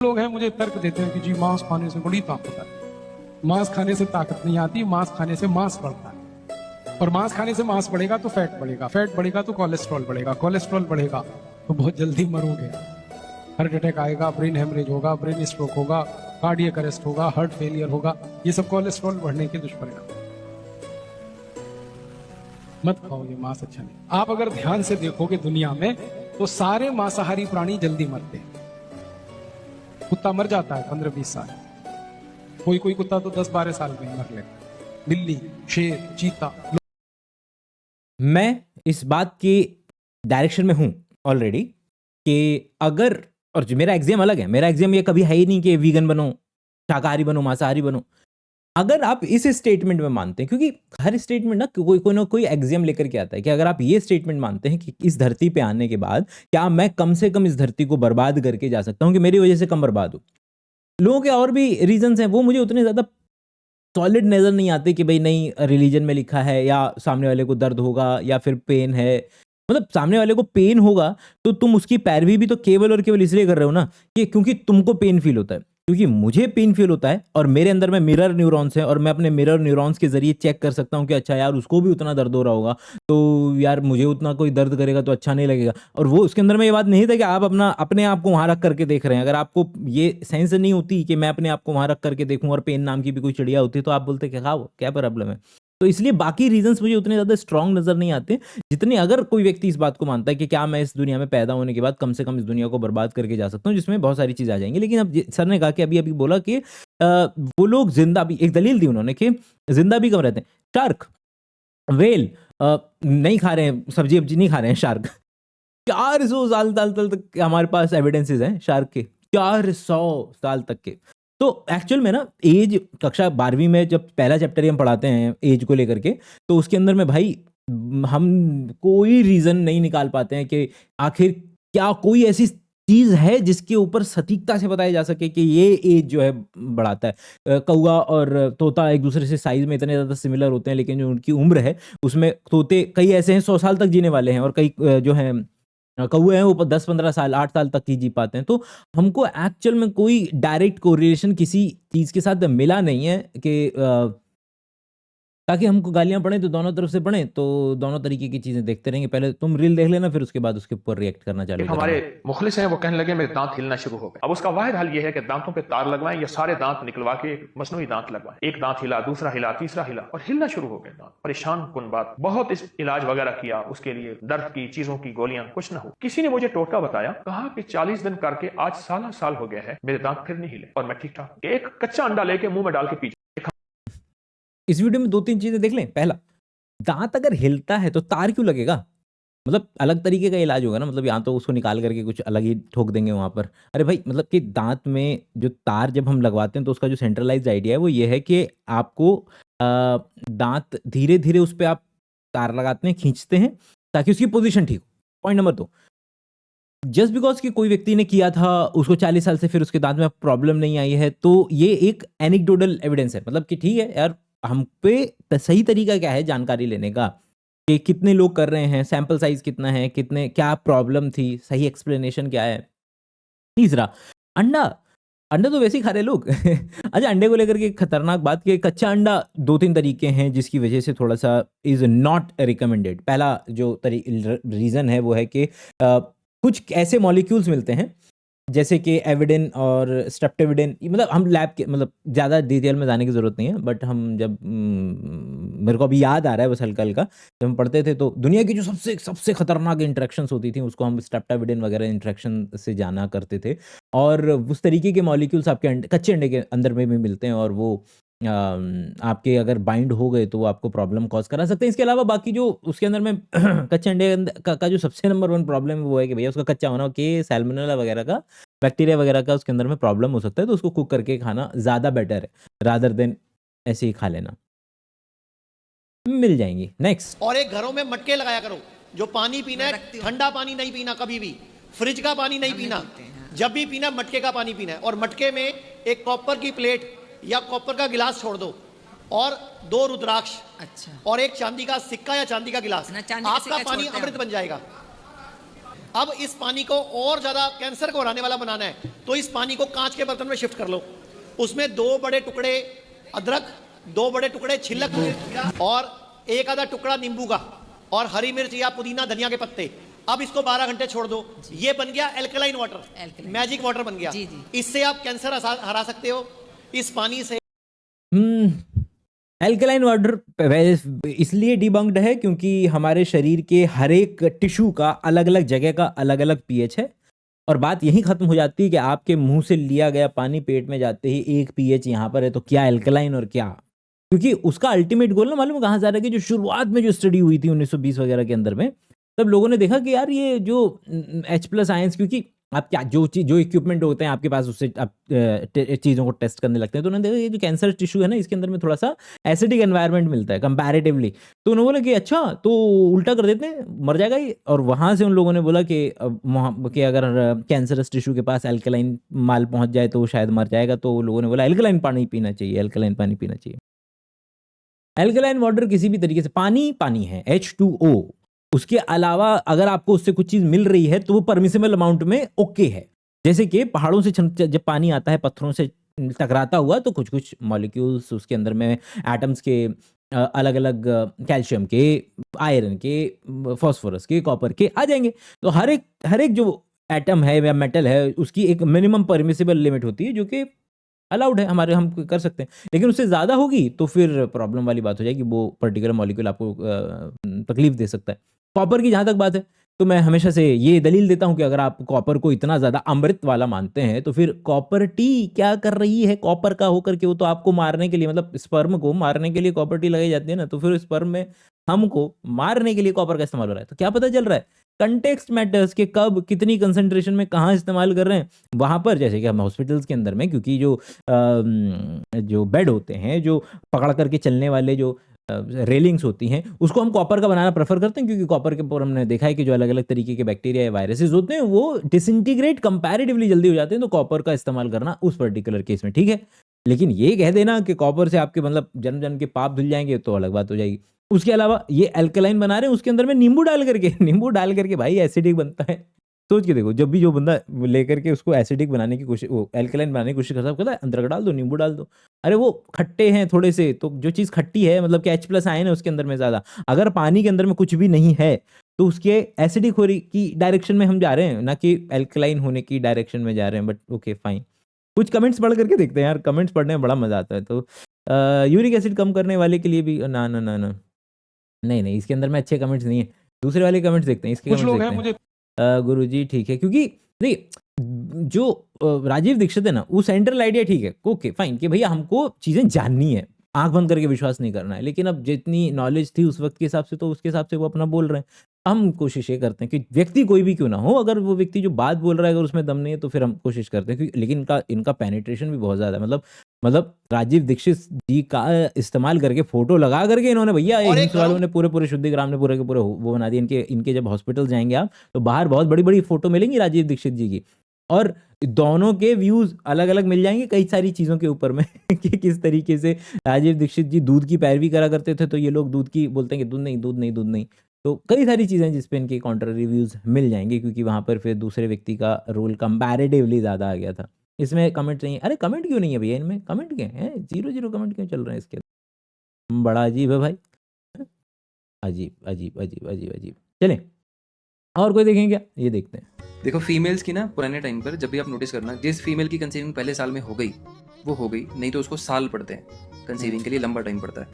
लोग हैं मुझे तर्क देते हैं कि जी मांस खाने से बड़ी ताकत है। मांस खाने से ताकत नहीं आती, मांस खाने से मांस बढ़ता है। और मांस खाने से मांस बढ़ेगा तो फैट बढ़ेगा, फैट बढ़ेगा तो कोलेस्ट्रॉल बढ़ेगा, कोलेस्ट्रॉल बढ़ेगा तो बहुत जल्दी मरोगे। हार्ट अटैक आएगा, ब्रेन हेमरेज होगा, ब्रेन स्ट्रोक होगा, कार्डियक अरेस्ट होगा, हार्ट फेलियर होगा। ये सब कोलेस्ट्रॉल बढ़ने के दुष्परिणाम। मत खाओ ये मांस, अच्छा नहीं। आप अगर ध्यान से देखोगे दुनिया में तो सारे मांसाहारी प्राणी जल्दी मरते हैं। कुत्ता मर जाता है 15-20 साल, कोई कोई कुत्ता तो 10-12 साल में मर लेता। बिल्ली, शेर, चीता। मैं इस बात की डायरेक्शन में हूं ऑलरेडी कि अगर, और जो मेरा एग्जाम अलग है, मेरा एग्जाम ये कभी है ही नहीं कि वीगन बनो, शाकाहारी बनो, मांसाहारी बनो। अगर आप इस स्टेटमेंट में मानते हैं, क्योंकि हर स्टेटमेंट ना कोई ना कोई एग्जाम लेकर के आता है, कि अगर आप ये स्टेटमेंट मानते हैं कि इस धरती पे आने के बाद क्या मैं कम से कम इस धरती को बर्बाद करके जा सकता हूं कि मेरी वजह से कम बर्बाद हो। लोगों के और भी रीजंस हैं, वो मुझे उतने ज्यादा सॉलिड नजर नहीं आते कि भाई नहीं रिलीजन में लिखा है या सामने वाले को दर्द होगा या फिर पेन है। मतलब सामने वाले को पेन होगा तो तुम उसकी पैरवी भी तो केवल और केवल इसलिए कर रहे हो ना कि क्योंकि तुमको पेन फील होता है। क्योंकि मुझे पेन फील होता है और मेरे अंदर में मिरर न्यूरॉन्स हैं और मैं अपने मिरर न्यूरॉन्स के जरिए चेक कर सकता हूँ कि अच्छा यार उसको भी उतना दर्द हो रहा होगा, तो यार मुझे उतना कोई दर्द करेगा तो अच्छा नहीं लगेगा। और वो उसके अंदर में ये बात नहीं था कि आप अपने आप को वहां रख करके देख रहे हैं। अगर आपको ये सेंस नहीं होती कि मैं अपने आप को वहां रख करके देखूं और पेन नाम की भी कोई चिड़िया होती तो आप बोलते क्या खाओ, क्या प्रॉब्लम है। तो इसलिए बाकी रीजंस मुझे उतने ज्यादा स्ट्रांग नजर नहीं आते जितने अगर कोई व्यक्ति इस बात को मानता है कि क्या मैं इस दुनिया में पैदा होने के बाद कम से कम इस दुनिया को बर्बाद करके जा सकता हूँ, जिसमें बहुत सारी चीजें आ जाएंगी। लेकिन अब सर ने कहा कि अभी अभी बोला कि वो लोग जिंदा भी, एक दलील दी उन्होंने कि जिंदा भी कम रहते हैं। शार्क, वेल नहीं खा रहे हैं, सब्जी वब्जी नहीं खा रहे हैं शार्क। 400 साल तक हमारे पास एविडेंसेस हैं शार्क के, 400 साल तक के। तो एक्चुअल में ना एज कक्षा 12वीं में जब पहला चैप्टर हम पढ़ाते हैं एज को लेकर के, तो उसके अंदर में भाई हम कोई रीजन नहीं निकाल पाते हैं कि आखिर क्या कोई ऐसी चीज है जिसके ऊपर सटीकता से बताया जा सके कि ये एज जो है बढ़ाता है। कौवा और तोता एक दूसरे से साइज में इतने ज्यादा सिमिलर होते हैं, लेकिन जो उनकी उम्र है उसमें तोते कई ऐसे हैं 100 साल तक जीने वाले हैं और कई जो हैं कौवे हैं वो 10-15 साल 8 साल तक ही जी पाते हैं। तो हमको एक्चुअल में कोई डायरेक्ट कोरिलेशन किसी चीज के साथ मिला नहीं है कि ताकि हमको गालियां पड़े तो दोनों तरफ से पड़े, तो दोनों तरीके की चीजें देखते रहेंगे। पहले तुम रील देख लेना, फिर उसके बाद उसके ऊपर रिएक्ट करना चालू करना। हमारे मुखलिस हैं वो कहने लगे मेरे दांत हिलना शुरू हो गए। अब उसका वाहिद हल ये है कि दांतों पे तार लगवाएं या सारे दांत निकलवा के एक मसनूई दांत लगवाएं। एक दांत हिला, दूसरा हिला, तीसरा हिला और हिलना शुरू हो गए दांत। परेशान कुन बात। बहुत इस इलाज वगैरह किया, उसके लिए दर्द की चीजों की गोलियां, कुछ ना हो। किसी ने मुझे टोटका बताया, कहा कि 40 दिन करके आज साल हो गया है, मेरे दांत फिर नहीं हिले और मैं ठीक ठाक। एक कच्चा अंडा लेके मुंह में डाल के पी। इस वीडियो में 2-3 चीजें देख लें। पहला, दांत अगर हिलता है तो तार क्यों लगेगा? मतलब अलग तरीके का इलाज होगा ना, मतलब यहाँ तो उसको निकाल करके कुछ अलग ही ठोक देंगे वहां पर। अरे भाई, मतलब कि दांत में जो तार जब हम लगवाते हैं तो उसका जो सेंट्रलाइज्ड आइडिया है वो ये है कि आपको दांत धीरे धीरे उस पर आप तार लगाते हैं, खींचते हैं ताकि उसकी पोजीशन ठीक हो। पॉइंट नंबर 2, जस्ट बिकॉज कि कोई व्यक्ति ने किया था उसको 40 साल से फिर उसके दांत में प्रॉब्लम नहीं आई है, तो ये एक एनेक्डोटल एविडेंस है। मतलब कि ठीक है यार, हम पे सही तरीका क्या है जानकारी लेने का कि कितने लोग कर रहे हैं, सैंपल साइज कितना है, कितने क्या प्रॉब्लम थी, सही एक्सप्लेनेशन क्या है। तीसरा, अंडा अंडा तो वैसे ही खा रहे लोग। अच्छा, अंडे को लेकर के खतरनाक बात कि कच्चा अंडा 2-3 तरीके हैं जिसकी वजह से थोड़ा सा इज नॉट रिकमेंडेड। पहला जो रीजन है वो है कि कुछ ऐसे मॉलिक्यूल्स मिलते हैं जैसे कि एविडेन और स्ट्रेप्टोविडेन। मतलब हम लैब के, मतलब ज़्यादा डिटेल में जाने की ज़रूरत नहीं है, बट हम जब मेरे को अभी याद आ रहा है बस हल्का हल्का, जब हम पढ़ते थे तो दुनिया की जो सबसे खतरनाक इंटरेक्शंस होती थी उसको हम स्ट्रेप्टोविडेन वगैरह इंटरेक्शन से जाना करते थे। और उस तरीके के मॉलिक्यूल्स आपके कच्चे अंडे के अंदर में भी मिलते हैं और वो आपके अगर बाइंड हो गए तो वो आपको प्रॉब्लम कॉज करा सकते हैं। इसके अलावा बाकी जो उसके अंदर में कच्चे अंडे का जो सबसे नंबर 1 प्रॉब्लम है वो है कि भैया उसका कच्चा होना कि सैल्मोनेला वगैरह का, बैक्टीरिया वगैरह का उसके अंदर में प्रॉब्लम हो सकता है। तो उसको कुक करके खाना ज़्यादा बेटर है रादर देन ऐसे ही खा लेना। मिल जाएंगी। नेक्स्ट। और एक घरों में मटके लगाया करो, जो पानी पीना है ठंडा पानी नहीं पीना, कभी भी फ्रिज का पानी नहीं पीना, जब भी पीना मटके का पानी पीना है। और मटके में एक कॉपर की प्लेट या कॉपर का गिलास छोड़ दो और 2 रुद्राक्ष, अच्छा, और एक चांदी का सिक्का या चांदी का गिलास, आपका पानी अमृत बन जाएगा। अब इस पानी को और ज्यादा कैंसर को हराने वाला बनाना है तो इस पानी को कांच के बर्तन में शिफ्ट कर लो, उसमें 2 बड़े टुकड़े अदरक, 2 बड़े टुकड़े छिलक और 1 आधा टुकड़ा नींबू का और हरी मिर्च या पुदीना धनिया के पत्ते। अब इसको 12 घंटे छोड़ दो, ये बन गया एल्कलाइन वाटर, मैजिक वाटर बन गया। इससे आप कैंसर हरा सकते हो इस पानी से। एल्कलाइन वाटर इसलिए डिबंक्ड है क्योंकि हमारे शरीर के हर एक टिश्यू का अलग अलग जगह का अलग अलग पीएच है, और बात यही खत्म हो जाती है कि आपके मुंह से लिया गया पानी पेट में जाते ही एक पीएच यहाँ पर है तो क्या एल्कलाइन और क्या, क्योंकि उसका अल्टीमेट गोल ना मालूम कहाँ जा रहा है कि जो शुरुआत में जो स्टडी हुई थी 1920 वगैरह के अंदर में, तब लोगों ने देखा कि यार ये जो H+ आयंस, क्योंकि आप क्या जो इक्विपमेंट होते हैं आपके पास उससे आप चीज़ों को टेस्ट करने लगते हैं, तो उन्होंने देखा ये जो कैंसर टिश्यू है ना इसके अंदर में थोड़ा सा एसिडिक एनवायरनमेंट मिलता है कंपैरेटिवली, तो उन्होंने बोला कि अच्छा तो उल्टा कर देते हैं, मर जाएगा ये। और वहाँ से उन लोगों ने बोला कि अगर कैंसरस टिश्यू के पास एल्कलाइन माल पहुँच जाए तो वो शायद मर जाएगा, तो लोगों ने बोला एल्कलाइन पानी पीना चाहिए, एल्कलाइन पानी पीना चाहिए। एल्कलाइन वाटर किसी भी तरीके से पानी है H2O, उसके अलावा अगर आपको उससे कुछ चीज़ मिल रही है तो वो परमिसिबल अमाउंट में ओके है। जैसे कि पहाड़ों से जब पानी आता है पत्थरों से टकराता हुआ तो कुछ कुछ मॉलिक्यूल्स उसके अंदर में एटम्स के अलग अलग कैल्शियम के, आयरन के, फॉस्फोरस के, कॉपर के आ जाएंगे। तो हर एक जो एटम है या मेटल है उसकी एक मिनिमम परमिसिबल लिमिट होती है जो कि अलाउड है हमारे, हम कर सकते हैं, लेकिन उससे ज़्यादा होगी तो फिर प्रॉब्लम वाली बात हो जाएगी, वो पर्टिकुलर मॉलिक्यूल आपको तकलीफ दे सकता है। कॉपर की जहाँ तक बात है तो मैं हमेशा से ये दलील देता हूँ कि अगर आप कॉपर को इतना ज़्यादा अमृत वाला मानते हैं तो फिर कॉपर टी क्या कर रही है कॉपर का होकर के, वो तो आपको मारने के लिए, मतलब स्पर्म को मारने के लिए कॉपर टी लगाई जाती है ना, तो फिर स्पर्म में हमको मारने के लिए कॉपर का इस्तेमाल हो रहा है। तो क्या पता चल रहा है कंटेक्स्ट मैटर्स के कब कितनी कंसंट्रेशन में कहाँ इस्तेमाल कर रहे हैं वहाँ पर। जैसे कि हम हॉस्पिटल्स के अंदर में, क्योंकि जो बेड होते हैं, जो पकड़ करके चलने वाले जो रेलिंग्स होती हैं, उसको हम कॉपर का बनाना प्रेफर करते हैं, क्योंकि कॉपर के ऊपर हमने देखा है कि जो अलग अलग तरीके के बैक्टीरिया या वायरसेस होते हैं वो डिसइंटीग्रेट कंपैरेटिवली जल्दी हो जाते हैं, तो कॉपर का इस्तेमाल करना उस पर्टिकुलर केस में ठीक है। लेकिन ये कह देना कि कॉपर से आपके मतलब जन्म जन्म के पाप धुल जाएंगे तो अलग बात हो जाएगी। उसके अलावा ये एल्कलाइन बना रहे हैं, उसके अंदर में नींबू डाल करके भाई एसिडिक बनता है। सोच के देखो, जब भी जो बंदा लेकर के उसको एसिडिक बनाने की कोशिश, वो एल्कलाइन बनाने की कोशिश करता है, कहता है अंदर डाल दो, नींबू डाल दो। अरे वो खट्टे हैं थोड़े से, तो जो चीज़ खट्टी है मतलब कि H+ आयन है उसके अंदर में ज़्यादा, अगर पानी के अंदर में कुछ भी नहीं है तो उसके एसिडिक होने की डायरेक्शन में हम जा रहे हैं, ना कि एल्कलाइन होने की डायरेक्शन में जा रहे हैं। बट ओके फाइन, कुछ कमेंट्स पढ़ करके देखते हैं यार, कमेंट्स पढ़ने में बड़ा मज़ा आता है। तो यूरिक एसिड कम करने वाले के लिए भी ना ना ना ना नहीं, इसके अंदर में अच्छे कमेंट्स नहीं है, दूसरे वाले कमेंट्स देखते हैं, इसके कुछ कमेंट्स लोग हैं देखते मुझे हैं। गुरुजी ठीक है, क्योंकि देखिए जो राजीव दीक्षित है ना, वो सेंट्रल आइडिया ठीक है, ओके फाइन, कि भैया हमको चीज़ें जाननी है, आंख बंद करके विश्वास नहीं करना है। लेकिन अब जितनी नॉलेज थी उस वक्त के हिसाब से, तो उसके हिसाब से वो अपना बोल रहे हैं। हम कोशिश ये करते हैं कि व्यक्ति कोई भी क्यों ना हो, अगर वो व्यक्ति जो बात बोल रहा है अगर उसमें दम नहीं है तो फिर हम कोशिश करते हैं, क्योंकि लेकिन इनका पेनिट्रेशन भी बहुत ज़्यादा है। मतलब राजीव दीक्षित जी का इस्तेमाल करके फोटो लगा करके इन्होंने, भैया हिंस वालों ने पूरे शुद्धिग्राम ने पूरे के पूरे वो बना दिए। इनके जब हॉस्पिटल जाएंगे आप तो बाहर बहुत बड़ी बड़ी फोटो मिलेंगी राजीव दीक्षित जी की, और दोनों के व्यूज अलग अलग मिल जाएंगे कई सारी चीज़ों के ऊपर में कि किस तरीके से राजीव दीक्षित जी दूध की पैरवी करा करते थे, तो ये लोग दूध की बोलते हैं कि दूध नहीं। तो कई सारी चीज़ें जिस पे इनके काउंटर रिव्यूज़ मिल जाएंगे, क्योंकि वहाँ पर फिर दूसरे व्यक्ति का रोल कंपैरेटिवली ज़्यादा आ गया था। इसमें कमेंट नहीं है, अरे कमेंट क्यों नहीं है भैया, इनमें कमेंट क्या है, 0 कमेंट क्यों चल रहे हैं इसके, बड़ा अजीब है भाई, अजीब। चलें और कोई देखें क्या, ये देखते हैं। देखो फीमेल्स की ना पुराने टाइम पर जब भी आप नोटिस करना, जिस फीमेल की कंसीविंग पहले साल में हो गई वो हो गई, नहीं तो उसको साल पड़ते हैं कंसीविंग के लिए, लंबा टाइम पड़ता है।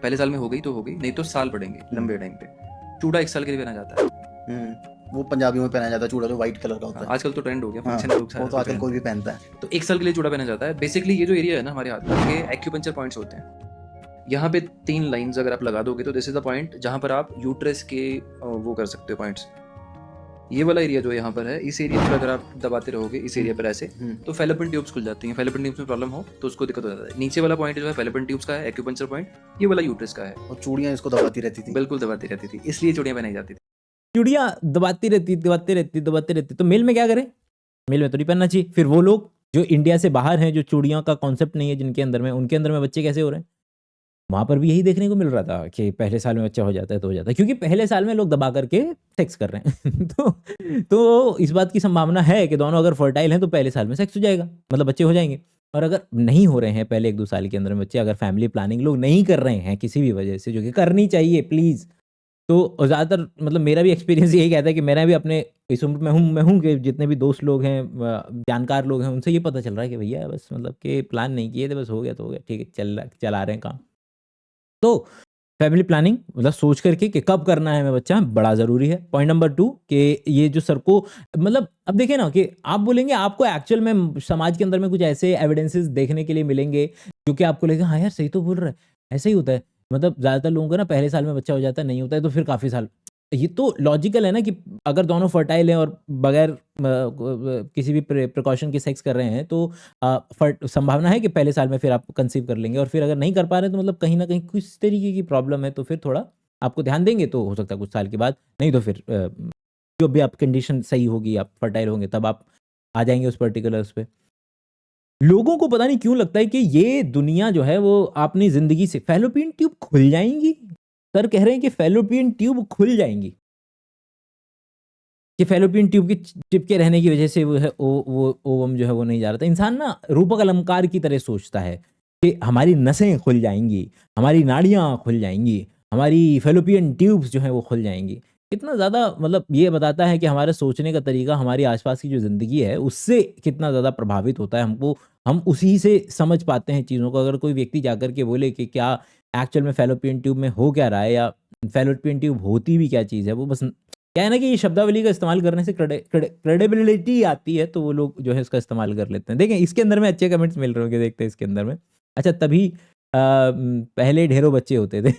पहले साल में हो गई तो हो गई, नहीं तो साल पड़ेंगे लंबे टाइम पे। चूड़ा 1 साल के लिए पहना जाता है। वो पंजाबियों में पहना जाता है चूड़ा, जो व्हाइट कलर का होता है। आजकल तो ट्रेंड हो गया, हाँ, फंक्शन लोग वो तो आजकल कोई भी पहनता है। तो 1 साल के लिए चूड़ा पहना जाता है। बेसिकली ये जो एरिया है ना हमारे हाथ में, ये एक्यूपंक्चर पॉइंट्स होते हैं। यहाँ पे 3 लाइंस अगर आप लगा दोगे तो दिस इज द पॉइंट जहाँ पर आप यूट्रस के वो कर सकते हो पॉइंट्स। ये वाला एरिया जो यहाँ पर है, इस एरिया पर अगर आप दबाते रहोगे इस एरिया पर ऐसे, तो फेलोपियन ट्यूब्स खुल जाती हैं। फेलोपियन ट्यूब्स में प्रॉब्लम हो तो उसको दिक्कत हो जाता है। नीचे वाला पॉइंट जो है फेलोपियन ट्यूब्स का है, एक्यूपंक्चर पॉइंट, ये वाला यूट्रस का है। और चूड़ियाँ इसको दबाती रहती थी। बिल्कुल दबाती रहती थी, इसलिए चूड़ियाँ पहनाई जाती थी। चूड़ियाँ दबाती रहती, तो मेल में क्या करें, मेल में तो नहीं पहनना चाहिए। फिर वो लोग जो इंडिया से बाहर हैं, जो चूड़ियों का कॉन्सेप्ट नहीं है जिनके अंदर में, उनके अंदर में बच्चे कैसे हो रहे हैं, वहाँ पर भी यही देखने को मिल रहा था कि पहले साल में बच्चा हो जाता है तो हो जाता है, क्योंकि पहले साल में लोग दबा करके सेक्स कर रहे हैं तो इस बात की संभावना है कि दोनों अगर फर्टाइल हैं तो पहले साल में सेक्स हो जाएगा, मतलब बच्चे हो जाएंगे। और अगर नहीं हो रहे हैं पहले 1-2 साल के अंदर में बच्चे, अगर फैमिली प्लानिंग लोग नहीं कर रहे हैं किसी भी वजह से, जो कि करनी चाहिए प्लीज़, तो ज़्यादातर मतलब मेरा भी एक्सपीरियंस यही कहता है कि मैंने भी अपने इस उम्र में हूँ कि जितने भी दोस्त लोग हैं, जानकार लोग हैं, उनसे ये पता चल रहा है कि भैया बस मतलब कि प्लान नहीं किए थे, बस हो गया तो हो गया, ठीक है, चला रहे हैं काम। तो फैमिली प्लानिंग मतलब सोच करके कि कब करना है मैं बच्चा, बड़ा ज़रूरी है। पॉइंट नंबर 2 कि ये जो सर को मतलब अब देखिए ना कि आप बोलेंगे आपको एक्चुअल में समाज के अंदर में कुछ ऐसे एविडेंसेस देखने के लिए मिलेंगे जो कि आपको लगेगा हाँ यार सही तो बोल रहा है, ऐसा ही होता है। मतलब ज़्यादातर लोगों को ना पहले साल में बच्चा हो जाता है, नहीं होता है तो फिर काफ़ी साल, ये तो लॉजिकल है ना कि अगर दोनों फर्टाइल हैं और बगैर किसी भी प्रिकॉशन के सेक्स कर रहे हैं तो संभावना है कि पहले साल में फिर आप कंसीव कर लेंगे, और फिर अगर नहीं कर पा रहे हैं तो मतलब कहीं ना कहीं कुछ तरीके की प्रॉब्लम है, तो फिर थोड़ा आपको ध्यान देंगे तो हो सकता है कुछ साल के बाद, नहीं तो फिर जो भी आप कंडीशन सही होगी, आप फर्टाइल होंगे, तब आप आ जाएंगे उस पर्टिकुलर उस पर। लोगों को पता नहीं क्यों लगता है कि ये दुनिया जो है वो अपनी ज़िंदगी से फैलोपियन ट्यूब खुल जाएंगी। सर कह रहे हैं कि फैलोपियन ट्यूब खुल जाएंगी, कि फैलोपियन ट्यूब के चिपके रहने की वजह से वो है वो ओवम जो है वो नहीं जा रहा था। इंसान ना रूपक अलंकार की तरह सोचता है कि हमारी नसें खुल जाएंगी, हमारी नाड़ियाँ खुल जाएंगी, हमारी फैलोपियन ट्यूब्स जो हैं वो खुल जाएंगी। कितना ज़्यादा मतलब ये बताता है कि हमारे सोचने का तरीका हमारी आसपास की जो ज़िंदगी है उससे कितना ज़्यादा प्रभावित होता है। हमको हम उसी से समझ पाते हैं चीज़ों को। अगर कोई व्यक्ति जाकर के बोले कि क्या एक्चुअल में फैलोपियन ट्यूब में हो क्या रहा है, या फैलोपियन ट्यूब होती भी क्या चीज़ है, वो बस क्या है ना कि ये शब्दावली का इस्तेमाल करने से क्रेडिबिलिटी आती है, तो वो लोग जो है इसका इस्तेमाल कर लेते हैं। देखें इसके अंदर में अच्छे कमेंट्स मिल रहे होंगे, देखते हैं इसके अंदर में। अच्छा तभी पहले ढेरों बच्चे होते थे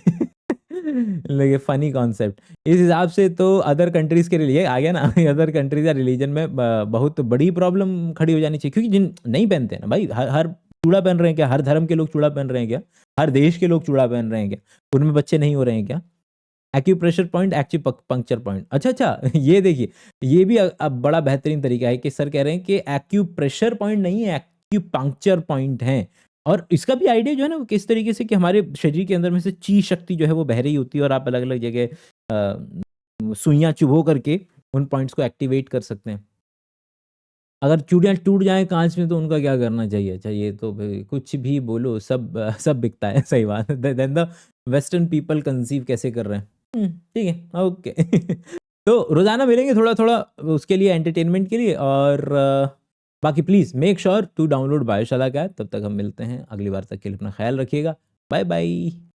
लगे फनी कॉन्सेप्ट। इस हिसाब से तो अदर कंट्रीज़ के लिए आ गया ना अदर कंट्रीज़ या रिलीजन में बहुत बड़ी प्रॉब्लम खड़ी हो जानी चाहिए, क्योंकि जिन नहीं पहनते हैं ना भाई, हर चूड़ा पहन रहे हैं क्या? हर धर्म के लोग चूड़ा पहन रहे हैं क्या? हर देश के लोग चूड़ा पहन रहे हैं क्या? उनमें बच्चे नहीं हो रहे हैं क्या? एक्यूप्रेशर पॉइंट, एक्यूपंक्चर पॉइंट, अच्छा ये देखिए, ये भी अब बड़ा बेहतरीन तरीका है कि सर कह रहे हैं कि एक्यूप्रेशर पॉइंट नहीं है, एक्यूपंक्चर पॉइंट है। और इसका भी आइडिया जो है ना वो किस तरीके से कि हमारे शरीर के अंदर में से ची शक्ति जो है वो बह रही होती है, और आप अलग अलग जगह सुइयाँ चुभो करके उन पॉइंट्स को एक्टिवेट कर सकते हैं। अगर चूड़ियाँ टूट जाएँ काँच में तो उनका क्या करना चाहिए? अच्छा ये तो भई कुछ भी बोलो, सब बिकता है, सही बात है। Then the western people conceive कैसे कर रहे हैं? ठीक है, ओके तो रोज़ाना मिलेंगे थोड़ा-थोड़ा उसके लिए, एंटरटेनमेंट के लिए, और बाकी please make sure to download Bioshala का ऐप। तब तक हम मिलते हैं अगली बार, तक के लिए अपना ख्याल रखिएगा। Bye bye.